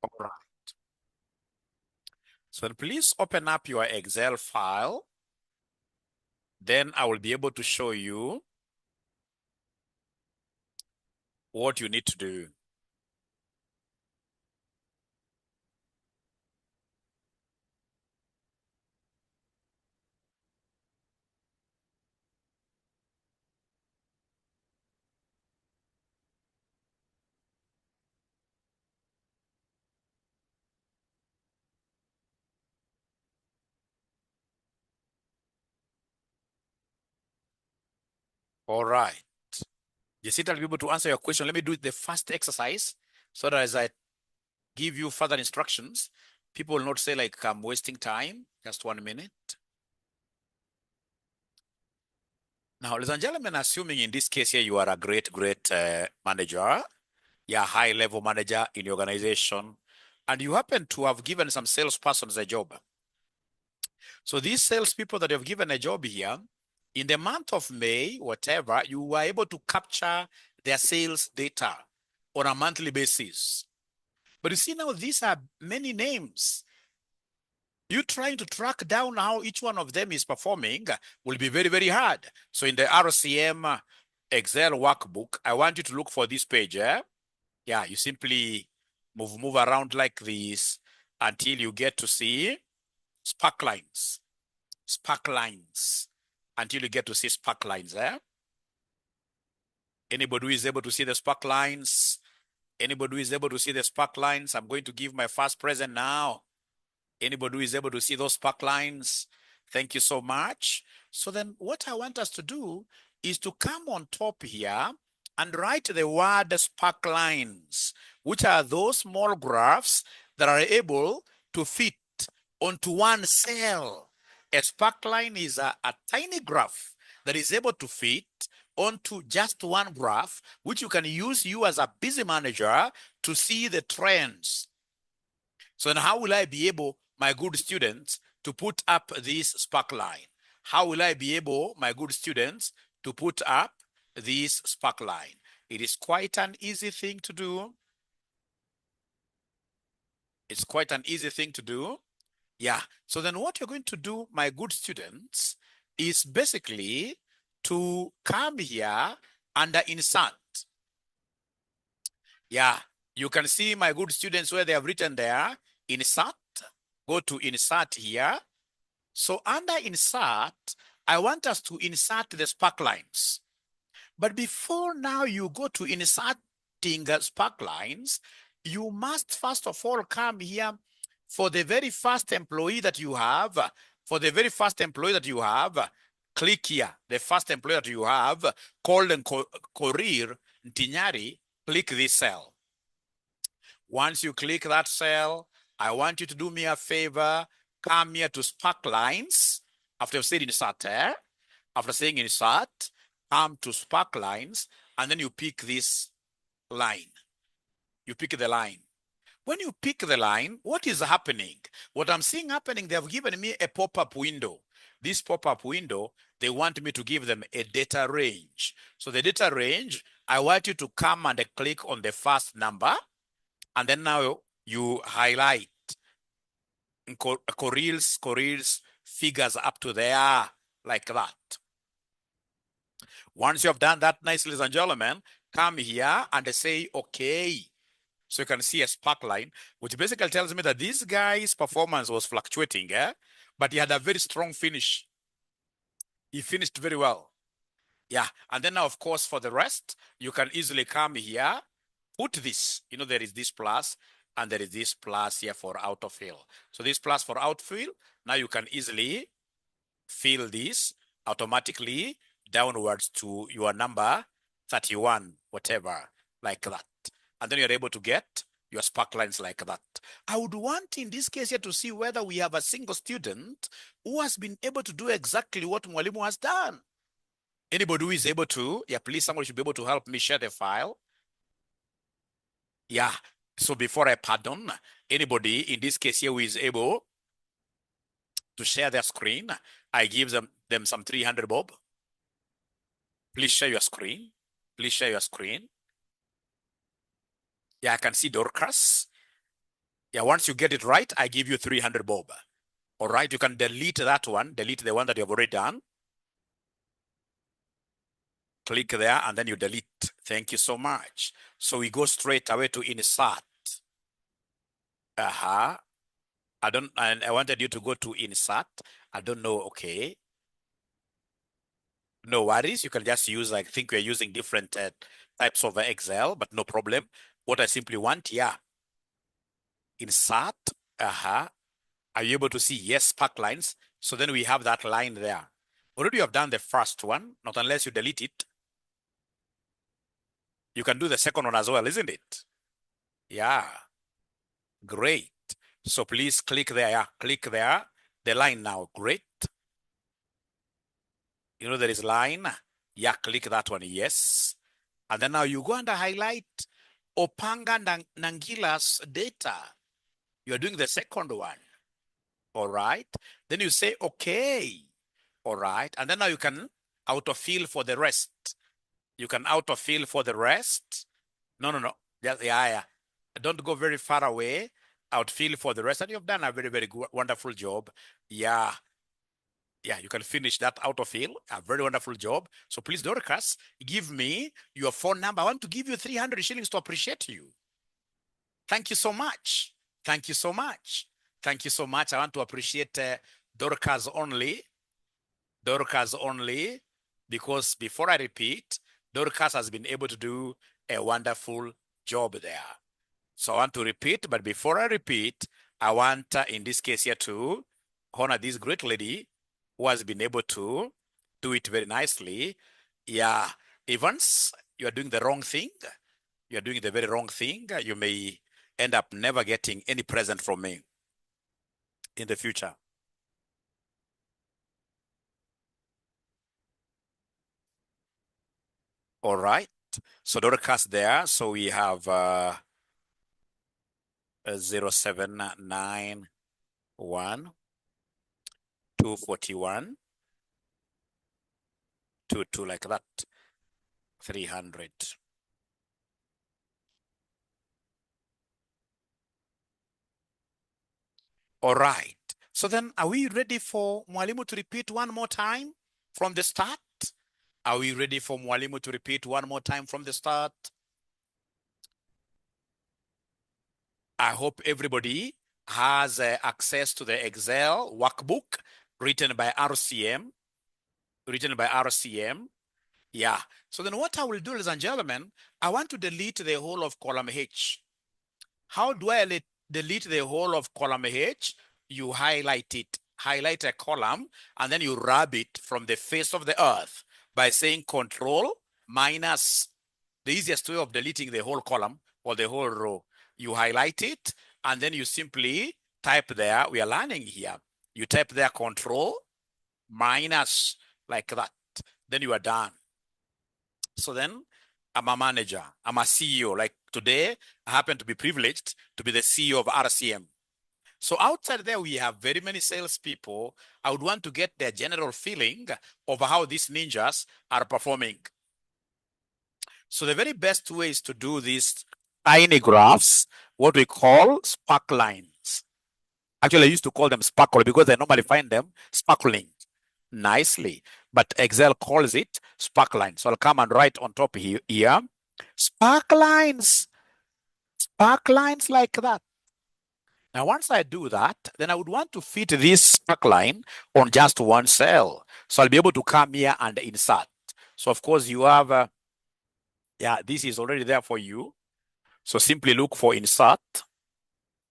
All right. So please open up your Excel file. Then I will be able to show you what you need to do. All right. Jessica will be able to answer your question. Let me do the first exercise so that as I give you further instructions, people will not say like I'm wasting time. Just 1 minute. Now, ladies and gentlemen, assuming in this case here you are a great manager, you're a high-level manager in your organization, and you happen to have given some salespersons a job. So these salespeople that you have given a job here, in the month of May, whatever, you were able to capture their sales data on a monthly basis. But you see now, these are many names. You trying to track down how each one of them is performing will be very, very hard. So in the RCM Excel workbook, I want you to look for this page. Yeah, you simply move around like this until you get to see spark lines. Spark lines. Until you get to see spark lines. Anybody who is able to see the spark lines? Anybody who is able to see the spark lines? I'm going to give my first present now. Anybody who is able to see those spark lines? Thank you so much. So then what I want us to do is to come on top here and write the word spark lines, which are those small graphs that are able to fit onto one cell. A spark line is a tiny graph that is able to fit onto just one graph, which you can use you as a busy manager to see the trends. So then how will I be able, my good students, to put up this spark line? How will I be able, my good students, to put up this spark line? It is quite an easy thing to do. It's quite an easy thing to do. Yeah. So then what you're going to do, my good students, is basically to come here under insert. Yeah. You can see my good students where they have written there, insert. Go to insert here. So under insert, I want us to insert the spark lines. But before now you go to inserting spark lines, you must first of all come here for the very first employee that you have. For the very first employee that you have, click here. The first employee that you have called Korir Ntinyari, click this cell. Once you click that cell, I want you to do me a favor, come here to spark lines. After you've said insert, after saying insert, come to spark lines, and then you pick this line. You pick the line. When you pick the line, what is happening? What I'm seeing happening, they have given me a pop-up window. This pop-up window, they want me to give them a data range. So the data range, I want you to come and click on the first number, and then now you highlight Koril's figures up to there, like that. Once you have done that, nice, ladies and gentlemen, come here and say, okay. So you can see a spark line, which basically tells me that this guy's performance was fluctuating, but he had a very strong finish. He finished very well. Yeah, and then now, of course, for the rest, you can easily come here, put this, there is this plus, and there is this plus here for autofill. So this plus for outfill, now you can easily fill this automatically downwards to your number 31, whatever, like that. And then you're able to get your spark lines like that. I would want in this case here to see whether we have a single student who has been able to do exactly what Mwalimu has done. Anybody who is able to, yeah, please, somebody should be able to help me share the file. Yeah, so before I pardon, anybody in this case here who is able to share their screen, I give them some 300 bob. Please share your screen. Please share your screen. Yeah, I can see Dorcas. Yeah, once you get it right, I give you 300 bob. All right, you can delete that one, delete the one that you have already done. Click there and then you delete. Thank you so much. So we go straight away to insert. I wanted you to go to insert. I don't know. Okay. No worries. You can just use, I think we're using different types of Excel, but no problem. What I simply want, yeah. Insert. Are you able to see? Yes, spark lines. So then we have that line there. Already you have done the first one, not unless you delete it. You can do the second one as well, isn't it? Yeah. Great. So please click there. Yeah, click there. The line now. Great. You know there is line. Yeah, click that one. Yes. And then now you go and highlight Opanga Nangila's data. You're doing the second one. All right. Then you say, okay. All right. And then now you can autofill for the rest. You can autofill for the rest. No. Yeah. Don't go very far away. Outfill for the rest. And you've done a very, very good, wonderful job. Yeah. Yeah, you can finish that autofill. A very wonderful job. So please, Dorcas, give me your phone number. I want to give you 300 shillings to appreciate you. Thank you so much. Thank you so much. Thank you so much. I want to appreciate Dorcas only. Dorcas only, because before I repeat, Dorcas has been able to do a wonderful job there. So I want to repeat, but before I repeat, I want, in this case here, to honor this great lady who has been able to do it very nicely. Yeah, Evans, you are doing the wrong thing. You are doing the very wrong thing. You may end up never getting any present from me in the future. All right. So Dorcas there. So we have 0791 241 22 like that. 300. All right. So then are we ready for Mwalimu to repeat one more time from the start? Are we ready for Mwalimu to repeat one more time from the start? I hope everybody has access to the Excel workbook written by RCM. Yeah. So then what I will do, ladies and gentlemen, I want to delete the whole of column H. How do I delete the whole of column H? You highlight it, highlight a column, and then you rub it from the face of the earth by saying Control minus. The easiest way of deleting the whole column or the whole row. You highlight it, and then you simply type there. We are learning here. You type there Control minus like that. Then you are done. So then I'm a manager. I'm a CEO. Like today, I happen to be privileged to be the CEO of RCM. So outside there, we have very many salespeople. I would want to get their general feeling of how these ninjas are performing. So the very best way is to do these tiny graphs, what we call spark lines. Actually, I used to call them sparkle because I normally find them sparkling nicely, but Excel calls it spark lines. So I'll come and write on top here, spark lines like that. Now, once I do that, then I would want to fit this spark line on just one cell. So I'll be able to come here and insert. So of course you have, yeah, this is already there for you. So simply look for insert.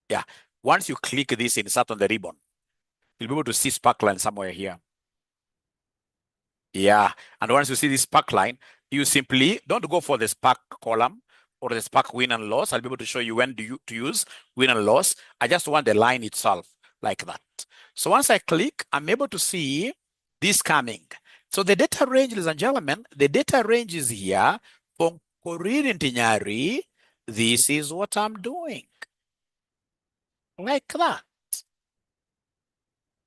Yeah, once you click this insert on the ribbon, you'll be able to see spark line somewhere here. Yeah, and once you see this spark line, you simply don't go for the spark column or the spark win and loss. I'll be able to show you when to use win and loss. I just want the line itself like that. So once I click, I'm able to see this coming. So the data range, ladies and gentlemen, the data range is here for Korir Ntinyari. This is what I'm doing. Like that.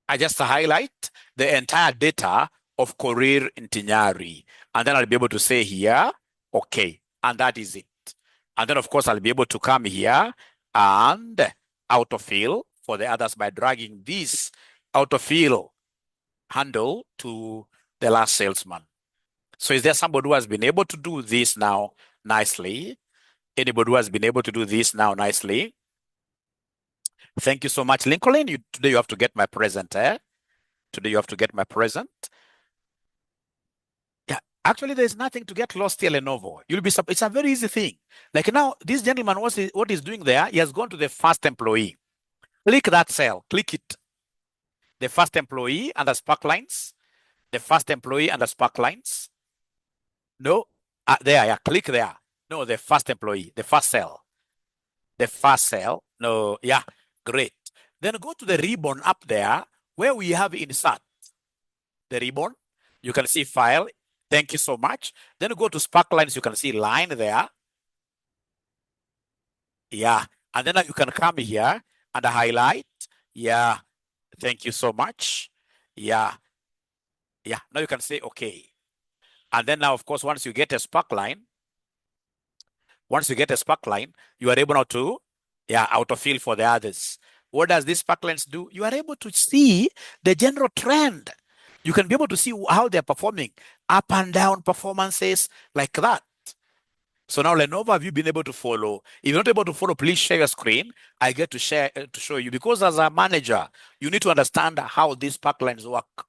I just highlight the entire data of Korir Ntinyari. And then I'll be able to say here, okay, and that is it. And then of course I'll be able to come here and autofill for the others by dragging this autofill handle to the last salesman. So is there somebody who has been able to do this now nicely? Anybody who has been able to do this now nicely? Thank you so much, Lincoln. Today you have to get my present. Today you have to get my present. Yeah, actually, there's nothing to get lost here, Lenovo. You'll be it's a very easy thing. Like now, this gentleman, what he's doing there, he has gone to the first employee. Click that cell, click it. The first employee and the spark lines. The first employee and the spark lines. No, there, yeah, click there. No, the first employee, the first cell. The first cell. No, yeah, great. Then go to the ribbon up there where we have insert. The ribbon, you can see file. Thank you so much. Then go to spark lines, you can see line there. Yeah, and then you can come here and highlight. Yeah, thank you so much. Yeah, yeah, now you can say okay. And then now, of course, once you get a spark line, you are able now to, yeah, autofill for the others. What does this spark lines do? You are able to see the general trend. You can be able to see how they're performing, up and down performances like that. So now, Lenovo, have you been able to follow? If you're not able to follow, please share your screen. I get to share to show you, because as a manager, you need to understand how these spark lines work.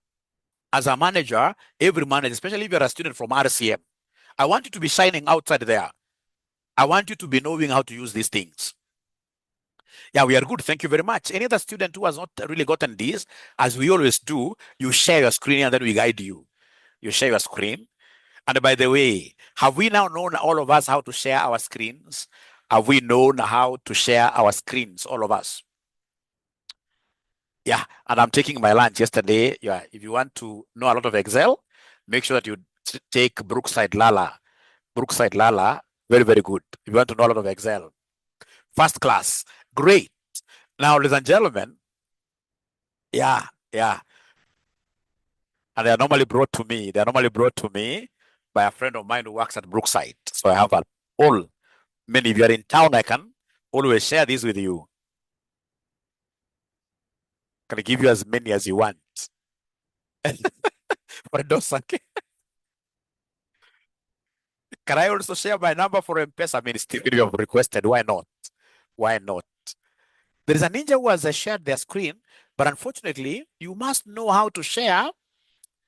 As a manager, every manager, especially if you're a student from RCM, I want you to be shining outside there. I want you to be knowing how to use these things. Yeah, we are good. Thank you very much. Any other student who has not really gotten this, as we always do, you share your screen and then we guide you. You share your screen. And by the way, have we now known, all of us, how to share our screens? Have we known how to share our screens, all of us? Yeah, and I'm taking my lunch yesterday. Yeah, if you want to know a lot of Excel, make sure that you take Brookside Lala. Brookside Lala, very, very good. If you want to know a lot of Excel. First class, great. Now, ladies and gentlemen, yeah. And they are normally brought to me. They are normally brought to me by a friend of mine who works at Brookside. So I have many. If you are in town, I can always share this with you. Can I give you as many as you want? For those, okay. Can I also share my number for M-Pesa? I mean, still, you have requested. Why not? Why not? There is a ninja who has shared their screen, but unfortunately, you must know how to share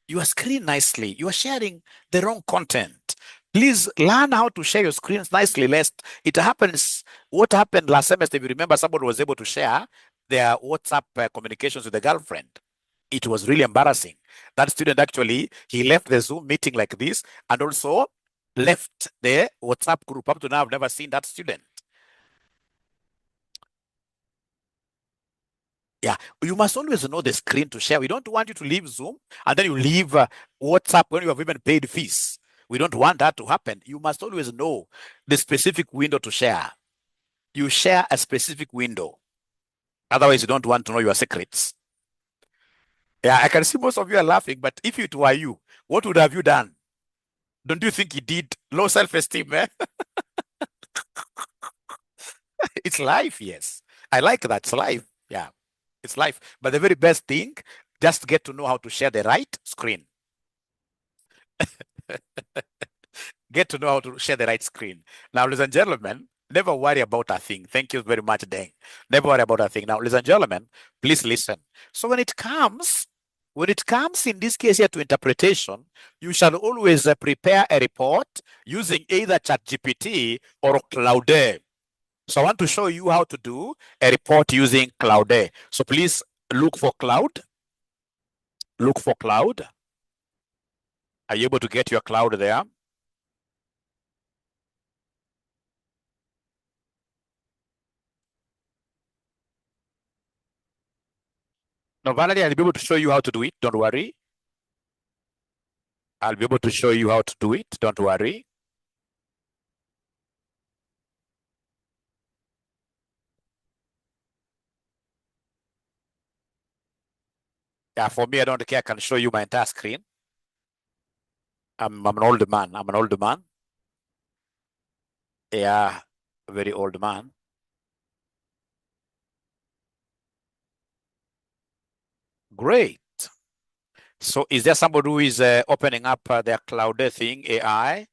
your screen nicely. You are sharing the wrong content. Please learn how to share your screens nicely, lest it happens. What happened last semester, if you remember, somebody was able to share their WhatsApp communications with a girlfriend. It was really embarrassing. That student actually, he left the Zoom meeting like this and also left the WhatsApp group. Up to now, I've never seen that student. Yeah, you must always know the screen to share. We don't want you to leave Zoom and then you leave WhatsApp when you have even paid fees. We don't want that to happen. You must always know the specific window to share. You share a specific window. Otherwise, you don't want to know your secrets. Yeah, I can see most of you are laughing, but if it were you, what would have you done? Don't you think he did? Low self-esteem, eh? It's life, yes. I like that. It's life. Yeah, it's life. But the very best thing, just get to know how to share the right screen. Get to know how to share the right screen. Now, ladies and gentlemen, never worry about a thing. Thank you very much, Deng. Never worry about a thing. Now, ladies and gentlemen, please listen. So when it comes in this case here to interpretation, you shall always prepare a report using either ChatGPT or Cloud. So I want to show you how to do a report using Cloud. So please look for Cloud. Look for Cloud. Are you able to get your Cloud there? No, Valerie, I'll be able to show you how to do it. Don't worry. I'll be able to show you how to do it. Don't worry. Yeah, for me, I don't care. I can show you my entire screen. I'm an old man. I'm an old man. Yeah, very old man. Great. So is there somebody who is opening up their cloud thing, AI?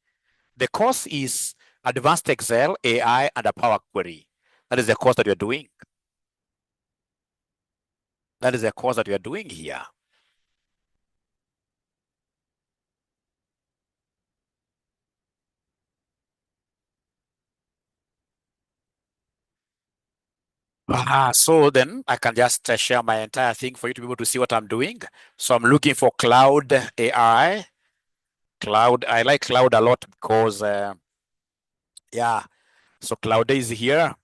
The course is Advanced Excel, AI, and a Power Query. That is the course that you're doing. That is the course that you're doing here. So then I can just share my entire thing for you to be able to see what I'm doing. So I'm looking for cloud AI. Cloud, I like cloud a lot because, yeah, so cloud is here.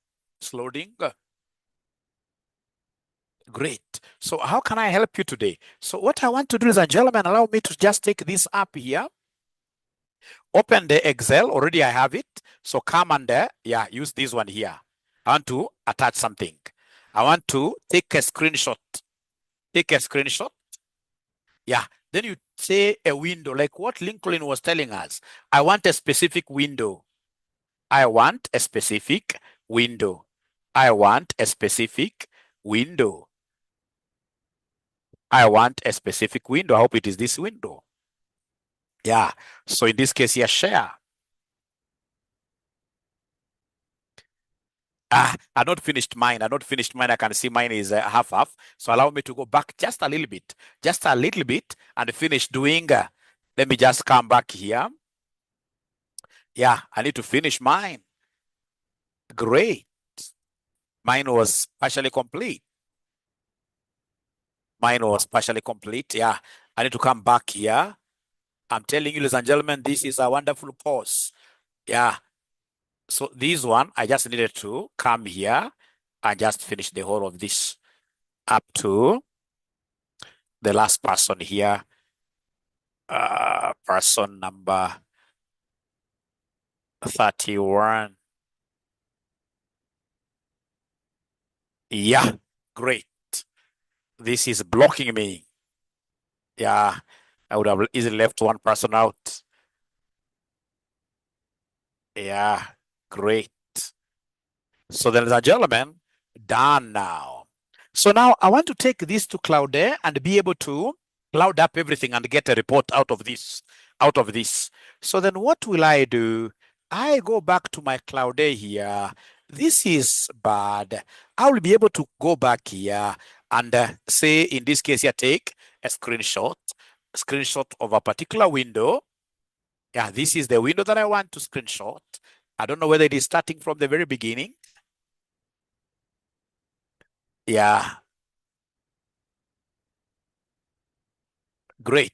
It's loading. Great. So how can I help you today? So what I want to do, ladies and gentlemen, allow me to just take this up here. Open the Excel. Already I have it. So come and use this one here. I want to attach something. I want to take a screenshot. Take a screenshot. Yeah. Then you say a window, like what Lincoln was telling us. I want a specific window. I want a specific window. I want a specific window. I want a specific window. I hope it is this window. Yeah. So in this case here, share. I not finished mine. I not finished mine. I can see mine is half. So allow me to go back just a little bit, and finish doing. Let me just come back here. Yeah, I need to finish mine. Great. Mine was partially complete. Mine was partially complete. Yeah, I need to come back here. I'm telling you, ladies and gentlemen, this is a wonderful course. Yeah. So this one, I just needed to come here and just finish the whole of this up to the last person here. Person number 31. Yeah, great. This is blocking me. Yeah, I would have easily left one person out. Yeah, great. So then, ladies and gentlemen, done now. So now I want to take this to Cloud Air and be able to cloud up everything and get a report out of this. So then what will I do? I go back to my Cloud Air here. This is bad. I will be able to go back here and say, in this case here, take a screenshot of a particular window. Yeah, this is the window that I want to screenshot. I don't know whether it is starting from the very beginning. Yeah. Great.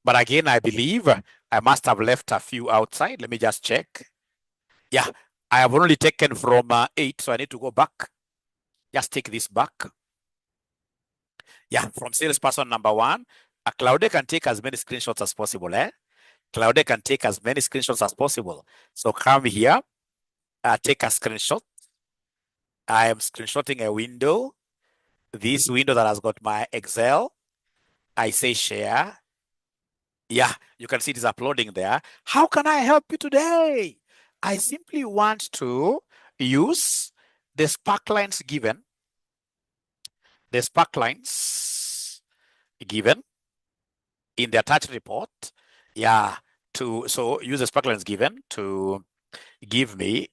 But again, I believe I must have left a few outside. Let me just check. Yeah, I have only taken from 8, so I need to go back. Just take this back. Yeah, from salesperson number 1, a Cloud can take as many screenshots as possible. Cloud can take as many screenshots as possible. So come here, take a screenshot. I am screenshotting a window. This window that has got my Excel. I say share. Yeah, you can see it is uploading there. How can I help you today? I simply want to use the sparklines given. The sparklines given in the attached report. Yeah, so use the sparklines given to give me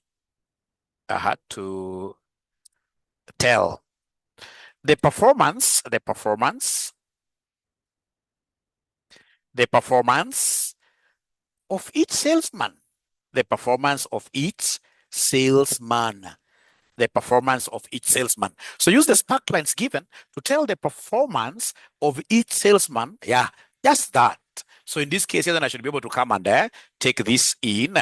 to tell the performance of each salesman. The performance of each salesman. The performance of each salesman. So use the sparklines given to tell the performance of each salesman. Yeah, just that. So in this case, then I should be able to come and take this in.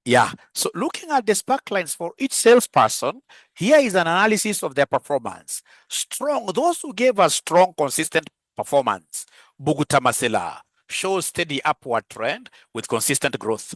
Yeah, so looking at the sparklines for each salesperson, here is an analysis of their performance. Strong, those who gave us strong, consistent performance. Bugutamasela shows steady upward trend with consistent growth.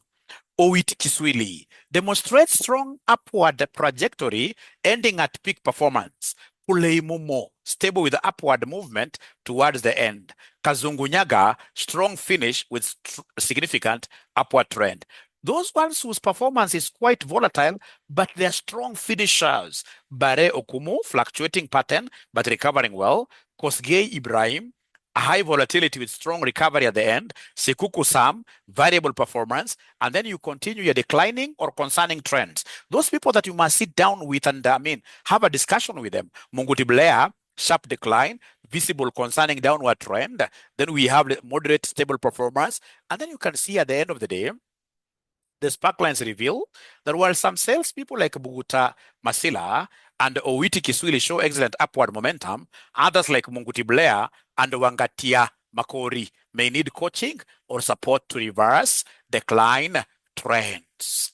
Owit Kiswili demonstrates strong upward trajectory ending at peak performance. Pulei Mumo, stable with upward movement towards the end. Kazungunyaga, strong finish with significant upward trend. Those ones whose performance is quite volatile, but they're strong finishers. Bare Okumu, fluctuating pattern, but recovering well. Kosgei Ibrahim, a high volatility with strong recovery at the end. Sekuku Sam, variable performance. And then you continue your declining or concerning trends. Those people that you must sit down with and, have a discussion with them. Munguti Blair, sharp decline, visible concerning downward trend. Then we have the moderate stable performance. And then you can see at the end of the day, the sparklines reveal that while some salespeople like Buguta Masila and Owiti Kiswili show excellent upward momentum, others like Munguti Blair and Wangatia Makori may need coaching or support to reverse decline trends.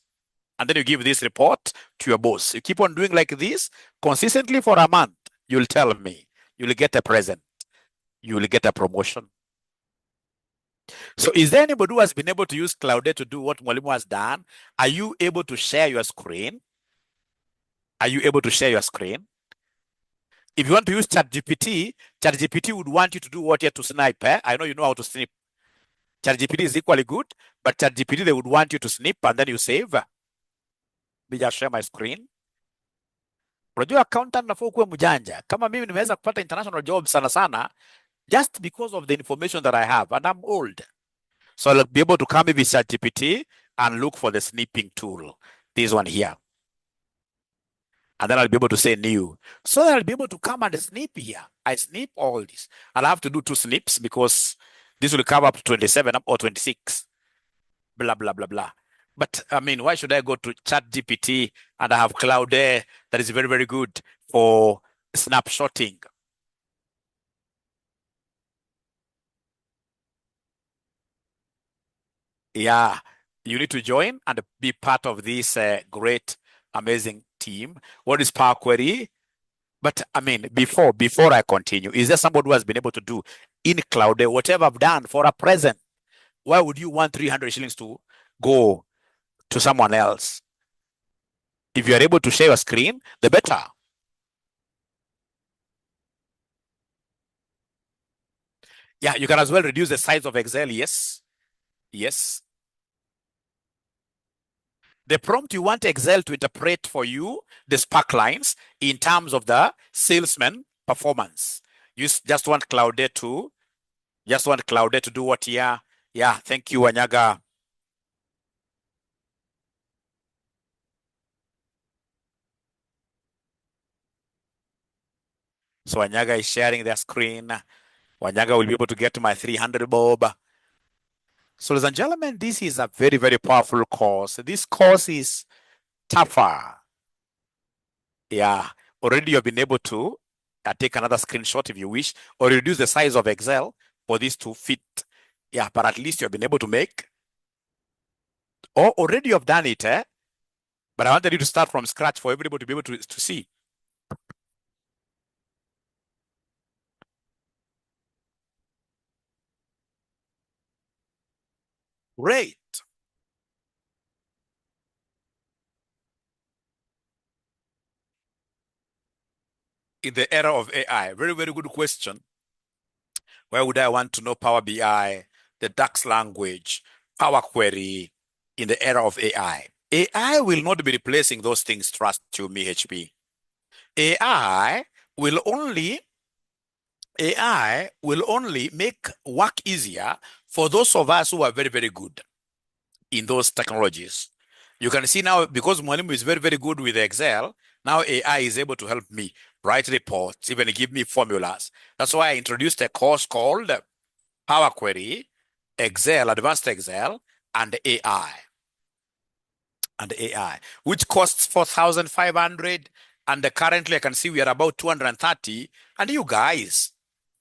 And then you give this report to your boss. You keep on doing like this consistently for a month. You'll tell me. You'll get a present. You'll get a promotion. So is there anybody who has been able to use Cloudate to do what Mwalimu has done? Are you able to share your screen? Are you able to share your screen? If you want to use ChatGPT, ChatGPT would want you to do what you have to snipe. I know you know how to snip. ChatGPT is equally good, but ChatGPT, they would want you to snip and then you save. Me just share my screen. Unajua accountant nafaa kuwa mjanja. Kama mimi nimeweza kupata international job sana sana, just because of the information that I have, and I'm old. So I'll be able to come with ChatGPT and look for the snipping tool. This one here. And then I'll be able to say new. So I'll be able to come and snip here. I snip all this. I'll have to do 2 snips because this will cover up to 27 or 26. Blah, blah, blah, blah. But why should I go to ChatGPT and I have Cloudate that is very, very good for snapshotting? Yeah, you need to join and be part of this great, amazing team. What is Power Query? But before I continue, is there somebody who has been able to do in Cloudate whatever I've done for a present? Why would you want 300 shillings to go to someone else? If you are able to share your screen, the better. Yeah, you can as well reduce the size of Excel. Yes. Yes. The prompt, you want Excel to interpret for you the spark lines in terms of the salesman performance. You just want Cloudate to do what here? Yeah, thank you, Wanyaga. So Wanyaga is sharing their screen. Wanyaga will be able to get to my 300 bob. So ladies and gentlemen, this is a very, very powerful course. This course is tougher. Yeah, already you've been able to take another screenshot if you wish, or reduce the size of Excel for this to fit. Yeah, but at least you've been able to make, or already you've done it, but I wanted you to start from scratch for everybody to be able to see. Great. In the era of AI, very, very good question. Why would I want to know Power BI, the DAX language, Power Query in the era of AI? AI will not be replacing those things, trust you me, HP. AI will only make work easier for those of us who are very, very good in those technologies. You can see now, because Mwalimu is very, very good with Excel, now AI is able to help me write reports, even give me formulas. That's why I introduced a course called Power Query, Excel, Advanced Excel, and AI. Which costs 4,500. And currently I can see we are about 230. And you guys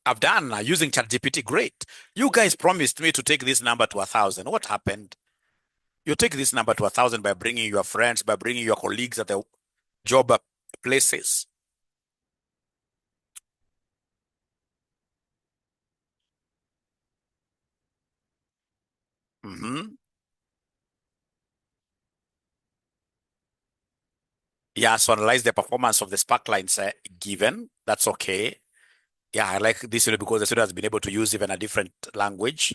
have done using ChatGPT. Great. You guys promised me to take this number to 1,000. What happened? You take this number to 1,000 by bringing your friends, by bringing your colleagues at the job places. Yeah, so analyze the performance of the sparklines given. That's okay. Yeah, I like this because the student has been able to use even a different language.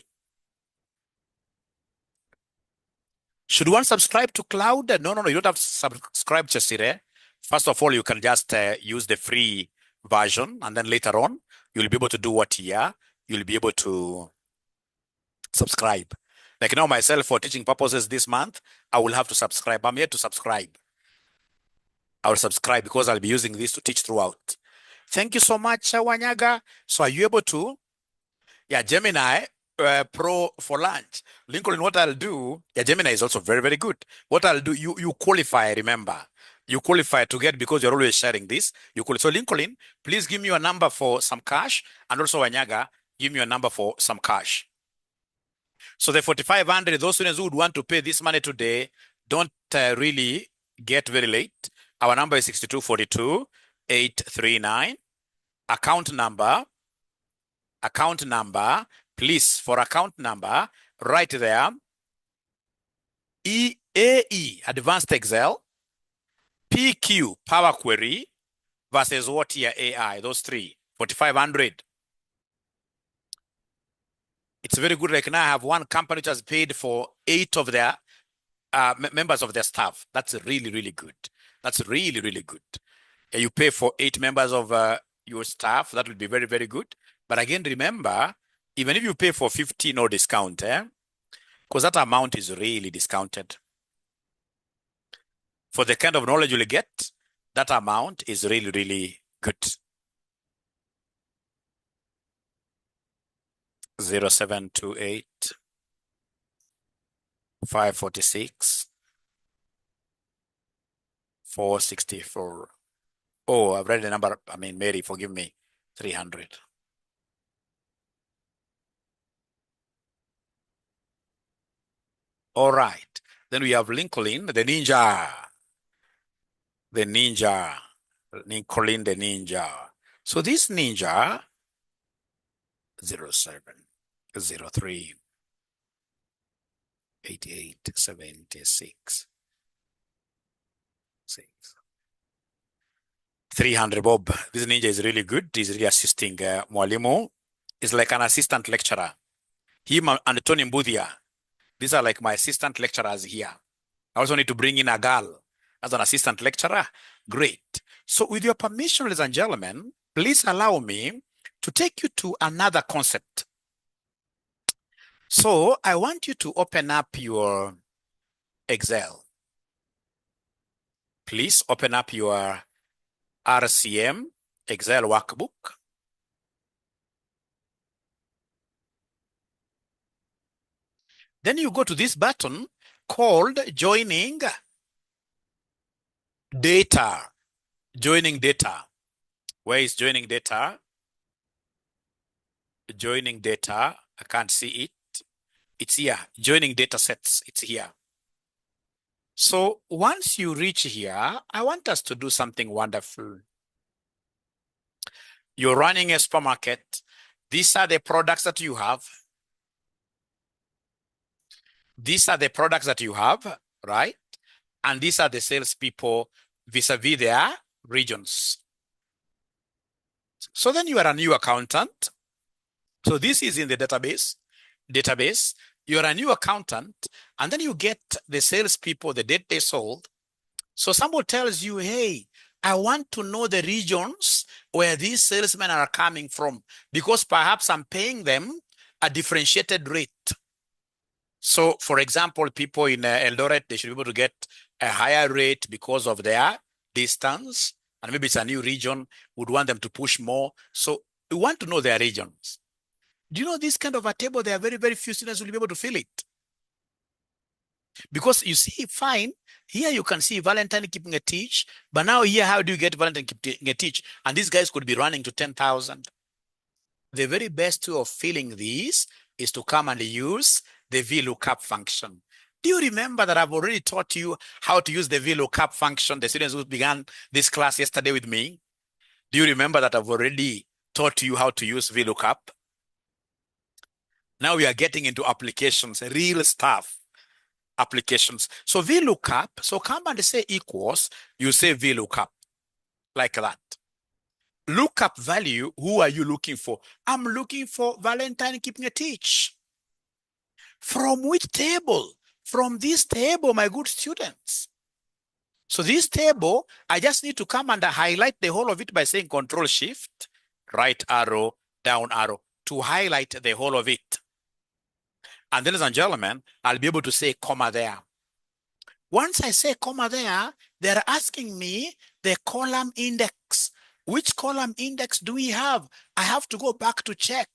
Should one subscribe to cloud? No, no, no. You don't have to subscribe, Chesire. First of all, you can just use the free version, and then later on, you'll be able to do what here. You'll be able to subscribe. Like now, myself, for teaching purposes this month, I will have to subscribe. I'm here to subscribe. I will subscribe because I'll be using this to teach throughout. Thank you so much, Wanyaga. So are you able to? Yeah, Gemini Pro for lunch. Lincoln, what I'll do, yeah, Gemini is also very, very good. What I'll do, you qualify, remember. You qualify to get, because you're always sharing this. You qualify. So Lincoln, please give me your number for some cash. And also Wanyaga, give me your number for some cash. So the 4,500, those students who would want to pay this money today, don't really get very late. Our number is 6242-839. Account number, please, for account number, right there, EAE, Advanced Excel, PQ, Power Query, versus what here, AI, those three, 4,500. It's very good. Like now I have one company which has paid for 8 of their members of their staff. That's really, really good. That's really, really good. You pay for 8 members of your staff. That will be very, very good. But again, remember, even if you pay for 50, no discount, because that amount is really discounted. For the kind of knowledge you'll get, that amount is really, really good. 0728 546 464. Oh, I've read the number. I mean, Mary, forgive me. 300. All right. Then we have Lincoln, the ninja. The ninja. Lincoln, the ninja. So this ninja, 0703 8876 6. 300 Bob. This ninja is really good. He's really assisting Mwalimu. He's like an assistant lecturer. Him and Tony Mbudia. These are like my assistant lecturers here. I also need to bring in a girl as an assistant lecturer. Great. So with your permission, ladies and gentlemen, please allow me to take you to another concept. So I want you to open up your Excel. Please open up your RCM Excel workbook. Then you go to this button called Joining Data. Joining Data. Where is Joining Data? Joining Data. I can't see it. It's here. Joining Data Sets. It's here. So once you reach here, I want us to do something wonderful. You're running a supermarket. These are the products that you have. These are the products that you have, right? And these are the salespeople vis-a-vis their regions. So then you are a new accountant. So this is in the database. You're a new accountant, and then you get the salespeople, the date they sold. So someone tells you, hey, I want to know the regions where these salesmen are coming from, because perhaps I'm paying them a differentiated rate. So, for example, people in Eldoret, they should be able to get a higher rate because of their distance, and maybe it's a new region, would want them to push more. So we want to know their regions. Do you know this kind of a table, there are very, very few students will be able to fill it. Because you see, fine, here you can see Valentine 𝐺𝐸𝐺, but now here, how do you get Valentine 𝐺𝐸𝐺? And these guys could be running to 10,000. The very best way of filling these is to come and use the VLOOKUP function. Do you remember that I've already taught you how to use the VLOOKUP function, the students who began this class yesterday with me? Do you remember that I've already taught you how to use VLOOKUP? Now we are getting into applications, real stuff, applications. So VLOOKUP, so come and say equals, you say VLOOKUP, like that. Lookup value, who are you looking for? I'm looking for Valentine 𝐺𝐸𝐺. From which table? From this table, my good students. So this table, I just need to come and highlight the whole of it by saying Control Shift, right arrow, down arrow, to highlight the whole of it. And then, ladies and gentlemen, I'll be able to say comma there. Once I say comma there, they're asking me the column index. Which column index do we have? I have to go back to check.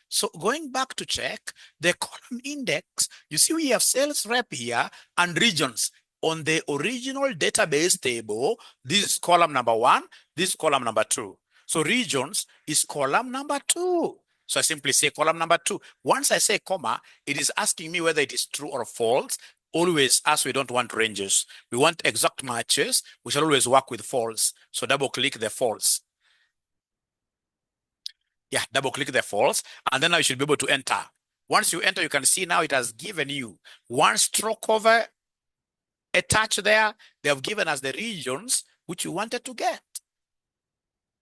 So going back to check, the column index, you see we have sales rep here and regions. On the original database table, this is column number 1, this is column number 2. So regions is column number 2. So I simply say column number 2. Once I say comma, it is asking me whether it is true or false. Always, as we don't want ranges, we want exact matches. We shall always work with false. So double click the false. Yeah, double click the false. And then now you should be able to enter. Once you enter, you can see now it has given you one stroke over a touch there. They have given us the regions which you wanted to get.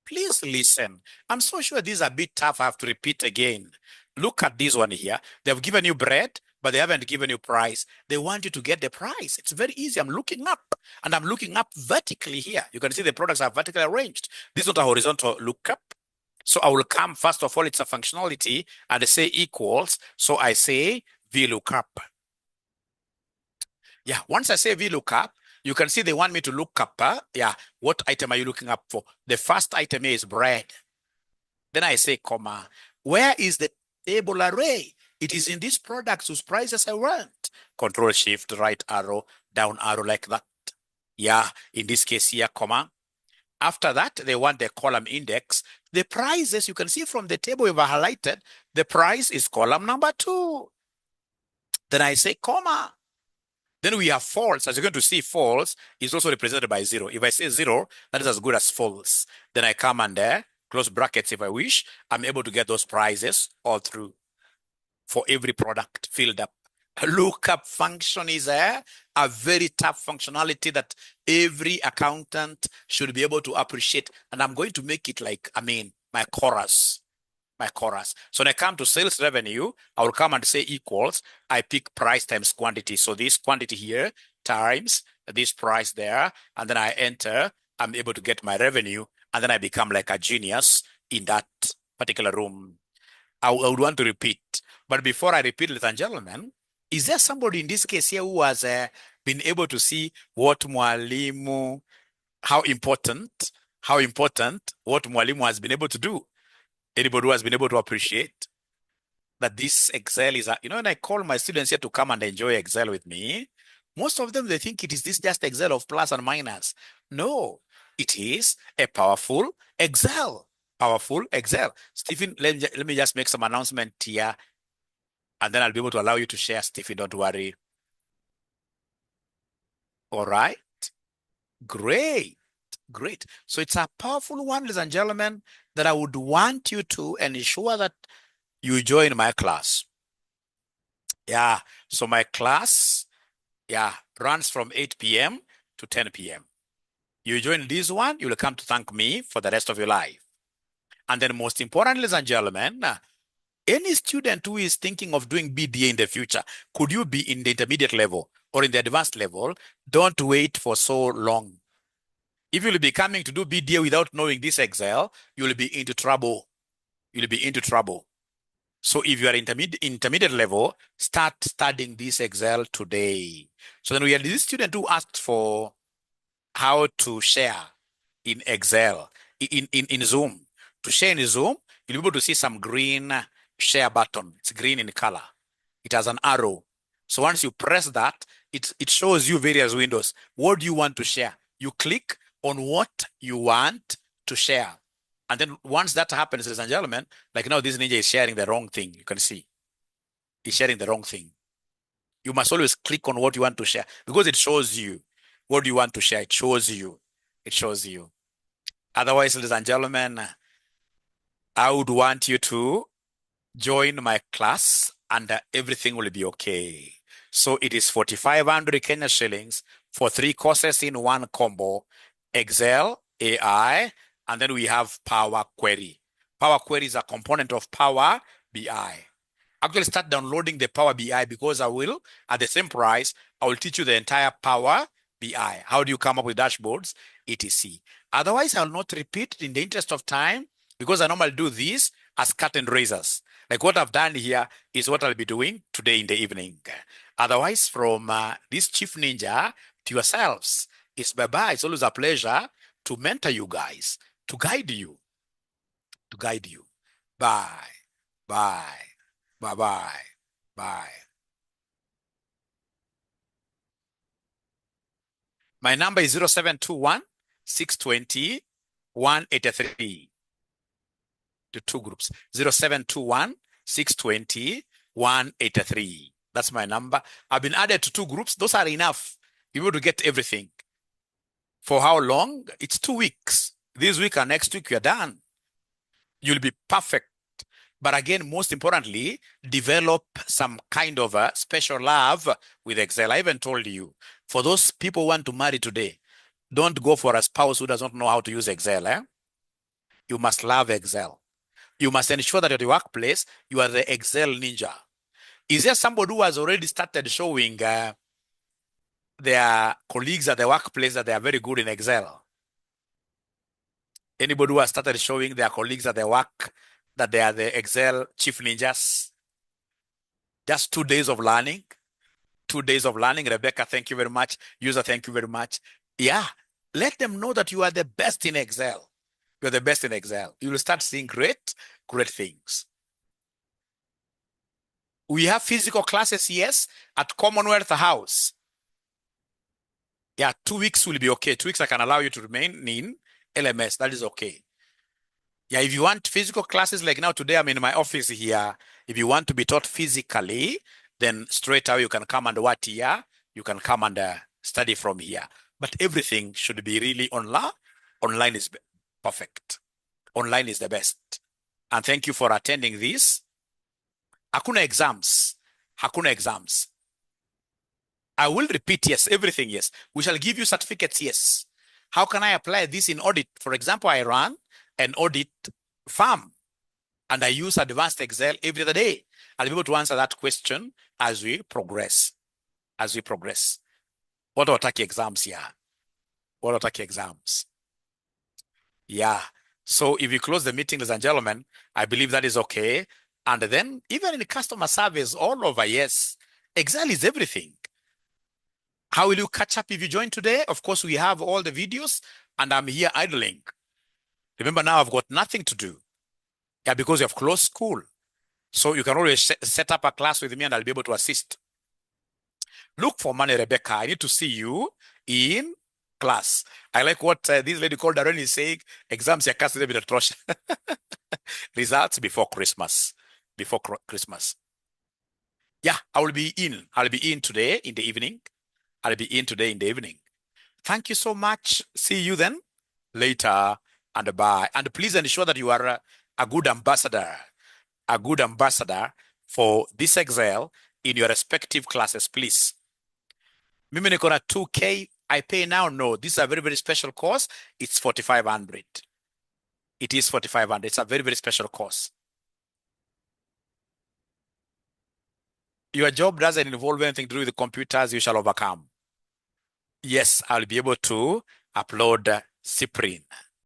Please listen. I'm so sure these are a bit tough. I have to repeat again. Look at this one here. They have given you bread, but they haven't given you price. They want you to get the price. It's very easy. I'm looking up, and I'm looking up vertically here. You can see the products are vertically arranged. This is not a horizontal lookup. So I will come, first of all, it's a functionality, and I say equals. So I say VLOOKUP. Yeah, once I say VLOOKUP, you can see they want me to look up, what item are you looking up for? The first item here is bread. Then I say, comma, where is the table array? It is in these products whose prices I want. Control Shift, right arrow, down arrow like that. Yeah, in this case here, comma. After that, they want the column index. The prices, you can see from the table we've highlighted, the price is column number 2. Then I say, comma. Then we have false. As you're going to see, false is also represented by 0. If I say 0, that is as good as false. Then I come under close brackets if I wish. I'm able to get those prices all through for every product filled up. A lookup function is a very tough functionality that every accountant should be able to appreciate. And I'm going to make it like, my chorus. So when I come to sales revenue, I will come and say equals. I pick price times quantity. So this quantity here times this price there, and then I enter. I'm able to get my revenue, and then I become like a genius in that particular room. I would want to repeat. But before I repeat, ladies and gentlemen, is there somebody in this case here who has been able to see what Mwalimu, how important what Mwalimu has been able to do? Anybody who has been able to appreciate that this Excel is, when I call my students here to come and enjoy Excel with me, most of them, they think it is this just Excel of plus and minus. No, it is a powerful Excel. Stephen, let me just make some announcement here, and then I'll be able to allow you to share, Stephen, don't worry. All right, great. So it's a powerful one, ladies and gentlemen, that I would want you to ensure that you join my class. Yeah, so my class, runs from 8 p.m. to 10 p.m. You join this one, you'll come to thank me for the rest of your life. And then most importantly, ladies and gentlemen, any student who is thinking of doing BDA in the future, could you be in the intermediate level or in the advanced level? Don't wait for so long. If you'll be coming to do BDA without knowing this Excel, you'll be into trouble. So if you are intermediate level, start studying this Excel today. So then we had this student who asked for how to share in Excel, in Zoom. To share in Zoom, you'll be able to see some green share button. It's green in color. It has an arrow. So once you press that, it shows you various windows. What do you want to share? You click on what you want to share. And then once that happens, ladies and gentlemen, like now this ninja is sharing the wrong thing. You can see. He's sharing the wrong thing. You must always click on what you want to share because it shows you what do you want to share. It shows you. Otherwise, ladies and gentlemen, I would want you to join my class and everything will be okay. So it is 4,500 Kenya shillings for 3 courses in one combo. Excel, AI, and then we have Power Query. Power Query is a component of Power BI. Actually start downloading the Power BI because I will, at the same price, I will teach you the entire Power BI. How do you come up with dashboards, etc. Otherwise, I will not repeat in the interest of time, because I normally do this as curtain raisers. Like what I've done here is what I'll be doing today in the evening. Otherwise, from this Chief Ninja to yourselves, it's bye-bye. It's always a pleasure to mentor you guys, to guide you, to guide you. Bye, bye, bye-bye, bye. My number is 0721 620 183. The two groups, 0721 620 183. That's my number. I've been added to two groups. Those are enough. You're able to get everything. For how long? It's 2 weeks. This week and next week, you're done. You'll be perfect. But again, most importantly, develop some kind of a special love with Excel. I even told you, for those people who want to marry today, don't go for a spouse who does not know how to use Excel. You must love Excel. You must ensure that at your workplace, you are the Excel ninja. Is there somebody who has already started showing their colleagues at the workplace that they are very good in Excel? Anybody who has started showing their colleagues at their work that they are the Excel chief ninjas? Just 2 days of learning. 2 days of learning. Rebecca, thank you very much. User, thank you very much. Yeah, let them know that you are the best in Excel. You're the best in Excel. You will start seeing great things. We have physical classes, yes, at Commonwealth House. Yeah, 2 weeks will be okay. 2 weeks I can allow you to remain in LMS. That is okay. Yeah, if you want physical classes, like now today I'm in my office here. If you want to be taught physically, then straight away you can come and what here? You can come and study from here. But everything should be really online. Online is perfect. Online is the best. And thank you for attending this. Hakuna exams. Hakuna exams. I will repeat, yes, everything, yes. We shall give you certificates, yes. How can I apply this in audit? For example, I run an audit firm and I use advanced Excel every other day. I'll be able to answer that question as we progress. As we progress. What are attack exams here? What are attack exams? Yeah. So if you close the meeting, ladies and gentlemen, I believe that is okay. And then even in customer service all over, yes, Excel is everything. How will you catch up if you join today? Of course, we have all the videos and I'm here idling. Remember now I've got nothing to do. Yeah, because you have closed school. So you can always set up a class with me and I'll be able to assist. Look for money, Rebecca. I need to see you in class. I like what this lady called Darren is saying. Exams, your class is a bit atrocious. Results before Christmas. Before Christmas. Yeah, I will be in. I'll be in today in the evening. I'll be in today in the evening. Thank you so much. See you then later and bye. And please ensure that you are a good ambassador for this Excel in your respective classes, please. Mimi niko na 2K. I pay now? No, this is a very, very special course. It's 4,500. It is 4,500. It's a very, very special course. Your job doesn't involve anything to do with the computers. You shall overcome. Yes, I'll be able to upload Cyprian.